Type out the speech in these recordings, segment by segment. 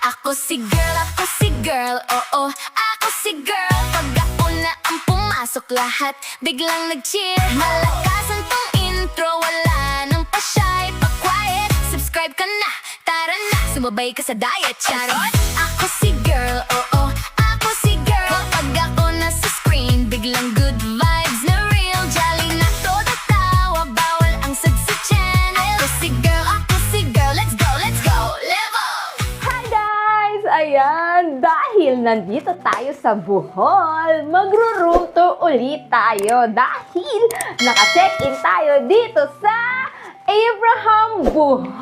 Ako si girl, oo, ako si girl. Pag ako na ang pumasok lahat, biglang nag-cheer. Malakas ang tong intro, wala nang pa-shy, pa-quiet. Subscribe ka na, tara na, sumabay ka sa diet, charot. Ako si girl, oo, ako si girl. Pag ako nasa screen, biglang good vibes na real. Jolly na todo tawa, bawal ang sad sa channel. Ako si girl, let's go, level! Hi guys! Ayan, dahil nandito tayo sa Bohol, magro-room tour ulit tayo dahil naka-check-in tayo dito sa Abraham Bohol!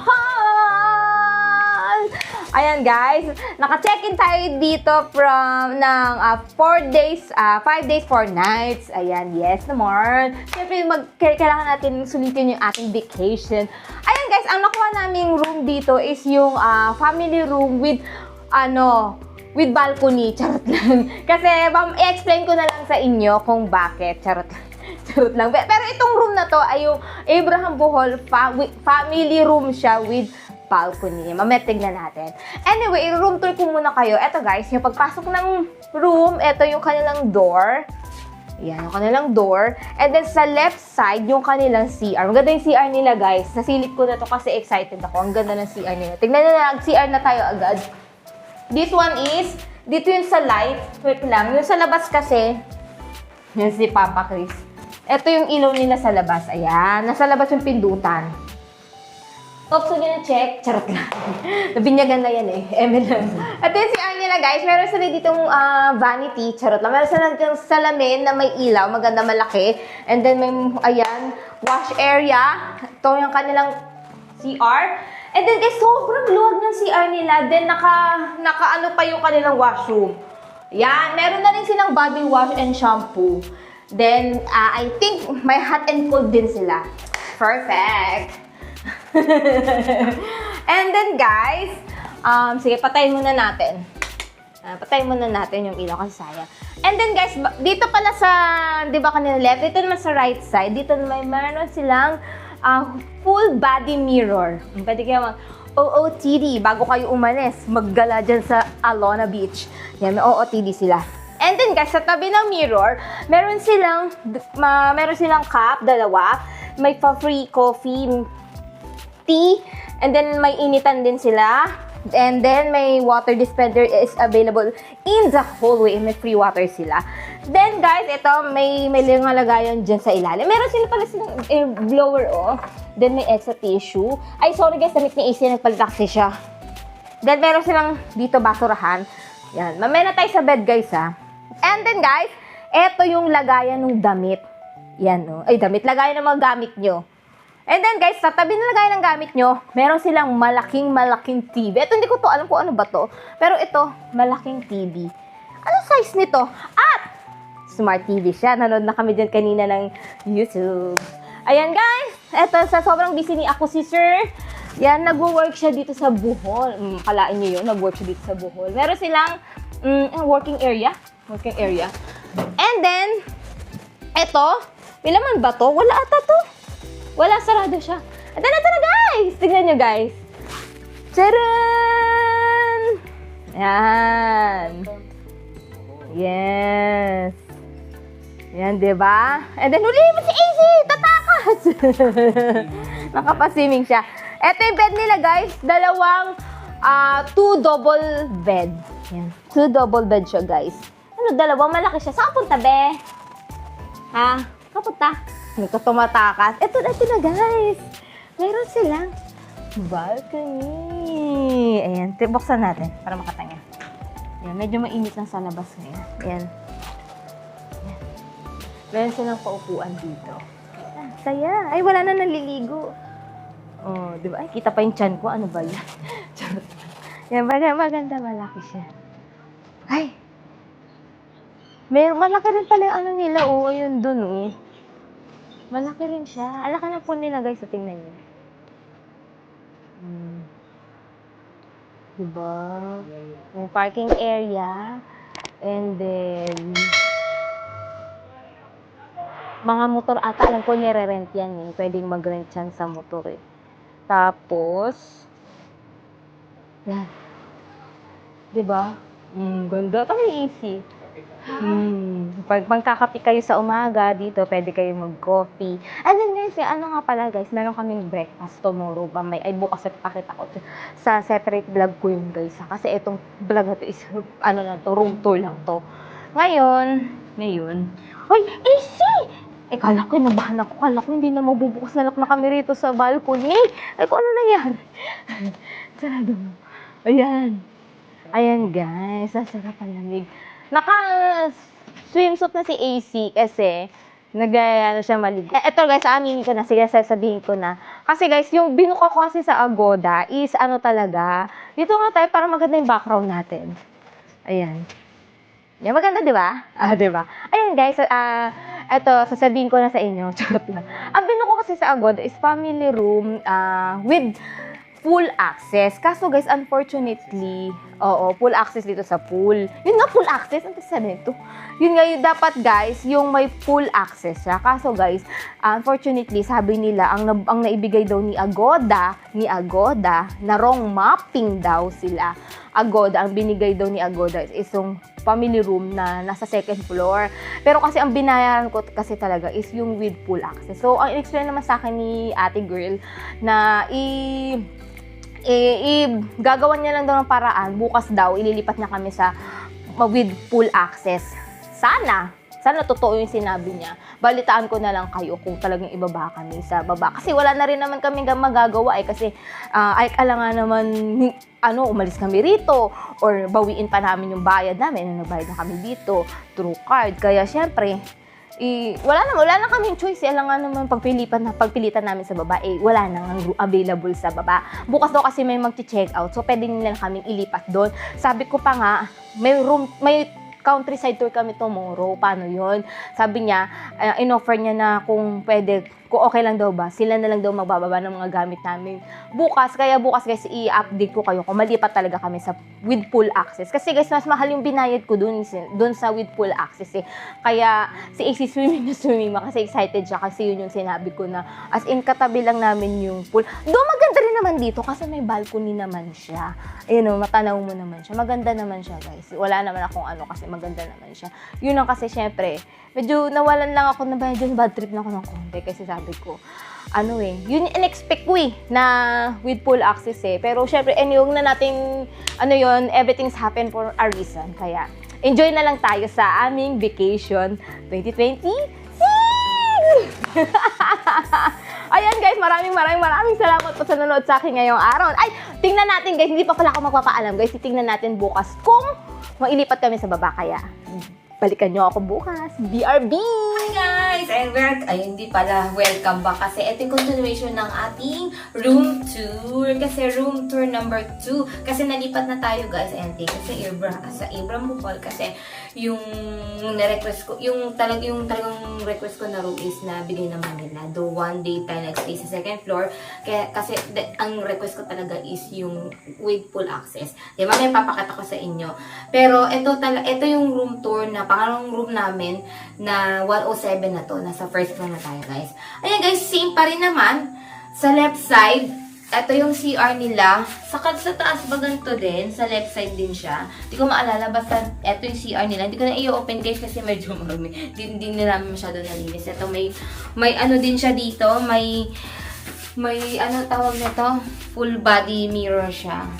Ayan guys, naka-check-in tayo dito from ng 5 days, 4 nights. Ayan, yes naman. Siyempre, kailangan natin sulitin yung ating vacation. Ayan guys, ang nakuha naming room dito is yung family room with with balcony. Charot lang. Kasi i-explain ko na lang sa inyo kung bakit. Charot lang. Charot lang. Pero itong room na to ay yung Abraham Bohol family room siya with balcony. Mamaya tignan natin. Anyway, room tour ko muna kayo. Eto guys, yung pagpasok ng room, eto yung kanilang door. Yan, yung kanilang door. And then sa left side, yung kanilang CR. Ang ganda yung CR nila guys. Nasilip ko na to kasi excited ako. Ang ganda ng CR nila. Tignan na lang, CR na tayo agad. This one is, dito yun sa light. Wait lang, yung sa labas kasi, yun si Papa Chris. Ito yung ilaw nila sa labas. Ayan, nasa labas yung pindutan. Oops, so check. Charot lang. Nabinyagan na yan eh. Eme lang. Ito yung CR nila guys. Meron sila ditong vanity. Charot lang. Meron sila ditong salamin na may ilaw. Maganda, malaki. And then may, ayan, wash area. Ito yung kanilang CR. And then guys, sobrang luwag ng CR nila. Then naka-ano pa yung kanilang washroom. Yan. Meron na rin silang body wash and shampoo. Then, I think may hot and cold din sila. Perfect. And then guys, sige, patayin muna natin. Patayin muna natin yung ilaw kasi sayang. And then guys, dito pala sa, di ba kanina left, dito naman sa right side, dito meron silang full body mirror. Pwede kayo OOTD bago kayo umalis, maggala dyan sa Alona Beach. Yan, may OOTD sila. And then guys, sa tabi ng mirror, meron silang cup, dalawa. May free coffee, tea, and then may initan din sila. And then may water dispenser is available in the hallway. May free water sila. Then guys, ito may lagayan dyan sa ilalim. Meron sila pala silang air blower, oh. Then may extra tissue. Ay, sorry guys, damit ni AC, nagpaldaksi siya. Then meron silang dito basurahan. Yan, mamaya na tayo sa bed guys, ha. And then guys, ito yung lagayan ng damit. Yan, oh. Ay, damit, lagayan ng mga gamit nyo. And then guys, sa tabi na lagayan ng gamit nyo, meron silang malaking TV. Ito, hindi ko to alam kung ano ba to. Pero ito, malaking TV. Ano size nito? At Smart TV siya. Nanood na kami dyan kanina ng YouTube. Ayan guys, ito sa sobrang busy ni ako si Sir. Yan, nag-work siya dito sa Bohol. Kalain nyo yun, nag-work siya dito sa Bohol. Meron silang working area. And then, ito, ilan man ba to? Wala ata to. Wala, sarado siya. At ito na guys! Tignan nyo guys. Tcharan! Yan. Yes. Yan, diba? And then, huli mo si AC! Tatakas! Nakapaswimming siya. Ito yung bed nila guys. Dalawang 2 double bed. Yan. 2 double bed siya guys. Ano, dalawang malaki siya. Saan punta, be? Ha? Saan punta? Hindi ko tumatakas. Ito na guys. Meron silang balcony. Ayan. Buksan natin para makatanga. Ayan. Medyo mainit lang sa labas ngayon. Ayan. Ayan. Meron silang paupuan dito. Saya. Ay, wala na naliligo. Oh, di ba? Ay, kita pa yung chan ko. Ano ba yan? Charot. Yan, maganda. Malaki siya. Ay. Malaki rin pala yung ano nila. Oh, ayun dun. Oh. Malaki rin siya. Alaka na po nila guys. So, tingnan nyo. Diba? Yung parking area. And then, mga motor ata. Alam ko nire-rent yan eh. Pwedeng mag-rent yan sa motor eh. Tapos, yan. Diba? Ganda. Ito may AC. Pag magkakape kayo sa umaga, dito pwede kayo mag-coffee. And then guys, ano nga pala guys, meron kaming breakfast tomorrow pa bukas at pakita ko sa separate vlog ko yun guys. Kasi itong vlog na to is, room tour lang to. Ngayon, hoy, AC! Kala ko, nabahan ako. Kala ko hindi na mabubukas na lock na kami rito sa balcony. Kung ano na yan? Sarado mo. Ayan guys, sasarap ang lamig. Naka-swimsuit na si AC kasi nag-ano siya maligo. Eto guys, aminin ko na. Sige, sasabihin ko na. Kasi guys, yung binuka ko kasi sa Agoda is talaga. Dito nga tayo para maganda yung background natin. Ayan. Yan, maganda, di ba? Di ba? Ayan guys, eto, sasabihin ko na sa inyo. Charot lang. Ang binuka kasi sa Agoda is family room with full access. Kaso guys, unfortunately, full access dito sa pool. Yun nga, full access. Ano sabi nito? Yun nga, yung dapat guys, yung may full access siya. Kaso guys, unfortunately, sabi nila, ang naibigay daw ni Agoda, na wrong mapping daw sila. Agoda, ang binigay daw ni Agoda is yung family room na nasa second floor. Pero kasi ang binayaran ko kasi talaga is yung with full access. So, ang in-explain naman sa akin ni ate girl na gagawan niya lang daw ng paraan. Bukas daw, ililipat niya kami sa with full access. Sana totoo yung sinabi niya. Balitaan ko na lang kayo kung talagang ibaba kami sa baba. Kasi wala na rin naman kami magagawa kasi kailangan naman umalis kami rito or bawiin pa namin yung bayad namin. Nagbayad na kami dito through card. Kaya syempre, wala na kaming choice. Alam nga naman pagpilitan namin sa baba, wala nang available sa baba. Bukas daw kasi may mag-check out. So, pwede nila kaming ilipat doon. Sabi ko pa nga, may countryside tour kami tomorrow. Paano yun? Sabi niya, in-offer niya na kung pwede, kung okay lang daw ba, sila na lang daw magbababa ng mga gamit namin. Kaya bukas guys, i-update ko kayo kung malipat talaga kami sa with full access. Kasi guys, mas mahal yung binayad ko dun sa with full access eh. Kaya si AC swimming kasi excited siya kasi yun yung sinabi ko na as in katabi lang namin yung pool. Doon maganda rin naman dito kasi may balcony naman siya. Ayun o, matanaw mo naman siya. Maganda naman siya guys. Wala naman akong kasi maganda naman siya. Yun lang kasi syempre, medyo nawalan lang ako na medyo bad trip na ako ng konti kasi sabi ko, yun in-expect ko na with full access eh. Pero syempre, huwag na natin, everything's happen for a reason. Kaya, enjoy na lang tayo sa aming vacation 2026! Ayan guys, maraming salamat po sa nanonood sa akin ngayong araw. Ay, tingnan natin guys, hindi pa pala ako magpapaalam guys. Titingnan natin bukas kung mailipat kami sa baba. Kaya, balikan nyo ako bukas. BRB! Hi guys! Hindi pala welcome back kasi ito yung continuation ng ating room tour. Kasi room tour number 2. Kasi nalipat na tayo guys. Ayan, thank you sa Abraham Bukol kasi yung request ko, yung talagang request ko na room is na bigay naman nila. Do one day tayo nag-stay sa second floor. Kasi ang request ko talaga is yung with full access. Diba? May papakita ko sa inyo. Pero ito yung room tour na pangalawang room namin na 107 na to. Nasa first floor na tayo guys. Ayan guys, same pa rin naman. Sa left side, ito yung CR nila. Sa taas ba ganito din? Sa left side din siya. Hindi ko maalala. Basta ito yung CR nila. Hindi ko na i-open guys kasi medyo marumi. Hindi nila masyado nalinis. Ito may din siya dito. May tawag nito? Full body mirror siya.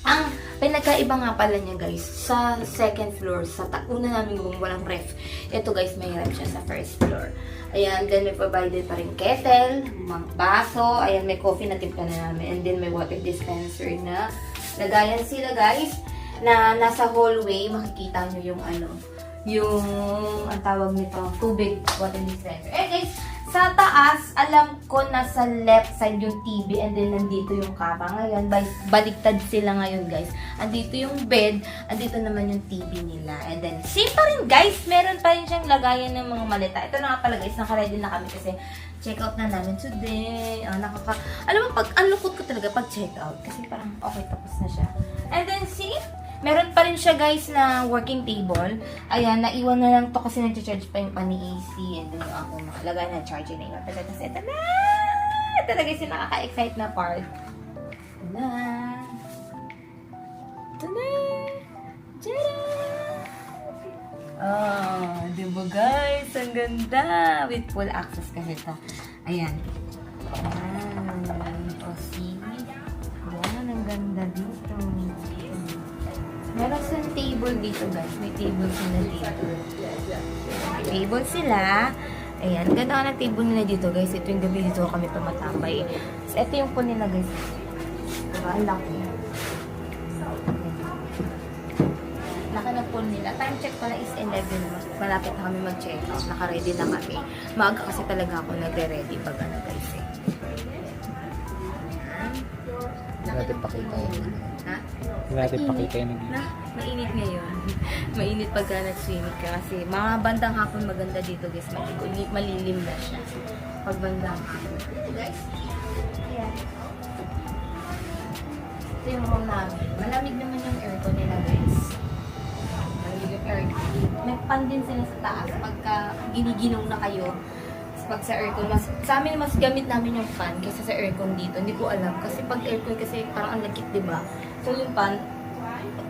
Ang pinagkaiba nga pala niya guys, sa second floor, sa una namin room, walang ref. Ito guys, may ref siya sa first floor. Ayan, then may provided pa rin kettle, mga baso, ayan, may coffee na timpla na namin, and then may water dispenser na lagayan sila guys, na nasa hallway, makikita nyo yung ang tawag nito, tubig, water dispenser. Eh guys, sa taas, alam ko nasa left side yung TV and then nandito yung kama. Ngayon, baligtad sila ngayon guys. Andito yung bed, andito naman yung TV nila. And then, same pa rin guys, meron pa rin siyang lagayan ng mga maleta. Ito na nga pala guys, naka-ready na kami kasi check out na namin today. Alam mo, ang lukot ko talaga pag check out. Kasi parang okay, tapos na siya. And then, see? Meron pa rin siya guys na working table. Ayan, naiwan na lang to kasi nag-charge pa yung pani AC. And then yung ako makalagay na charger na iwan. Pero kasi ito na! Ito na guys yung nakaka-excite na part. Ito na! Ito na! mo guys, ang ganda. With full access kasi ito. Ayan. O see? Ayan, ang ganda dito. Meron silang table dito guys. May table sila dito. May table sila. Ayan, ganda ka ng table nila dito guys. Ito yung gabi dito kami tumatambay. So, ito yung pool nila guys. Diba? Ang laki. Laki ng pool nila. Time check pala is 11. Malapit na kami mag-check out. Naka-ready na kami. Maaga kasi talaga ako nagre-ready pag ano guys eh. Hindi natin pakita yun. Ha? Hindi natin pakita yun. Na, mainit ngayon. Mainit pagka nag-swimming ka kasi mga bandang hapon maganda dito guys. Malilim na siya. Pag bandang hapon. Guys, ayan. Ito yung room namin. Malamig naman yung aircon nila guys. Malamig yung aircon. May fan din sila sa taas. Pagka giniginong na kayo, pag sa aircon, sa amin mas gamit namin yung fan kaysa sa aircon dito. Hindi ko alam. Kasi pag aircon kasi parang ang lagkit, diba? So yung fan,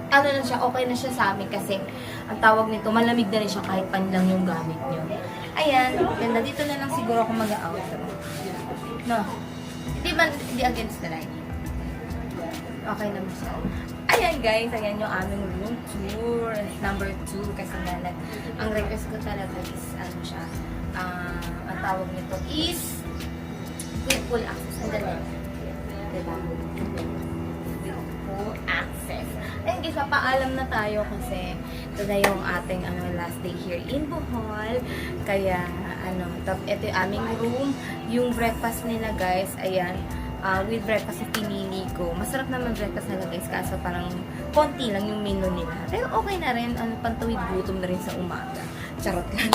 ano na siya, okay na siya sa amin kasi ang tawag nito, malamig na rin siya kahit pan lang yung gamit nyo. Ayan, ganda. Dito na lang siguro ako mag-out. No. Hindi against the light. Okay naman siya. Ayan guys, ayan yung aming room tour. Number 2 kasi nga ang request ko talaga is ano siya, ang tawag nito is with full access. Ang dali. Diba? With full access. Ayun guys, papaalam na tayo kasi ito na yung ating last day here in Bohol. Kaya ito yung aming room. Yung breakfast nila guys, ayan. With breakfast yung pinili ko. Masarap naman breakfast nila guys, kaso parang konti lang yung menu nila. Pero okay na rin, pantawid gutom na rin sa umaga. Charot lang.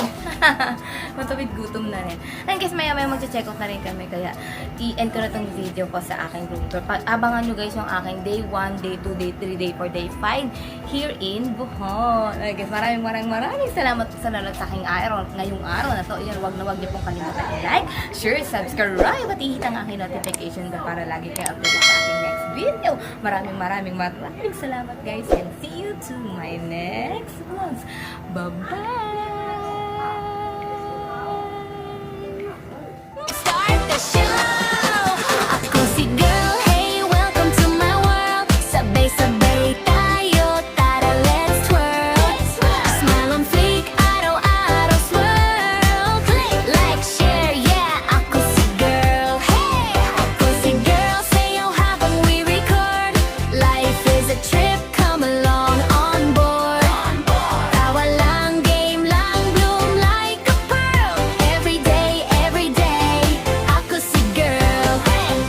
Pantawid gutom na rin. Ayun guys, maya-maya mag-check out na rin kami. Kaya i-end ko na tong video ko sa aking room tour. Abangan nyo guys yung aking day 1, day 2, day 3, day 4, day 5 here in Bohol. Ayun guys, maraming salamat sa nanonood sa aking araw. Ngayong araw na to, yan, wag nyo pong kalimutan i-like, share, subscribe, at ihit ang aking notification bell para lagi kayo updated sa aking next video. Maraming salamat guys and see you to my next vlogs. Bye-bye!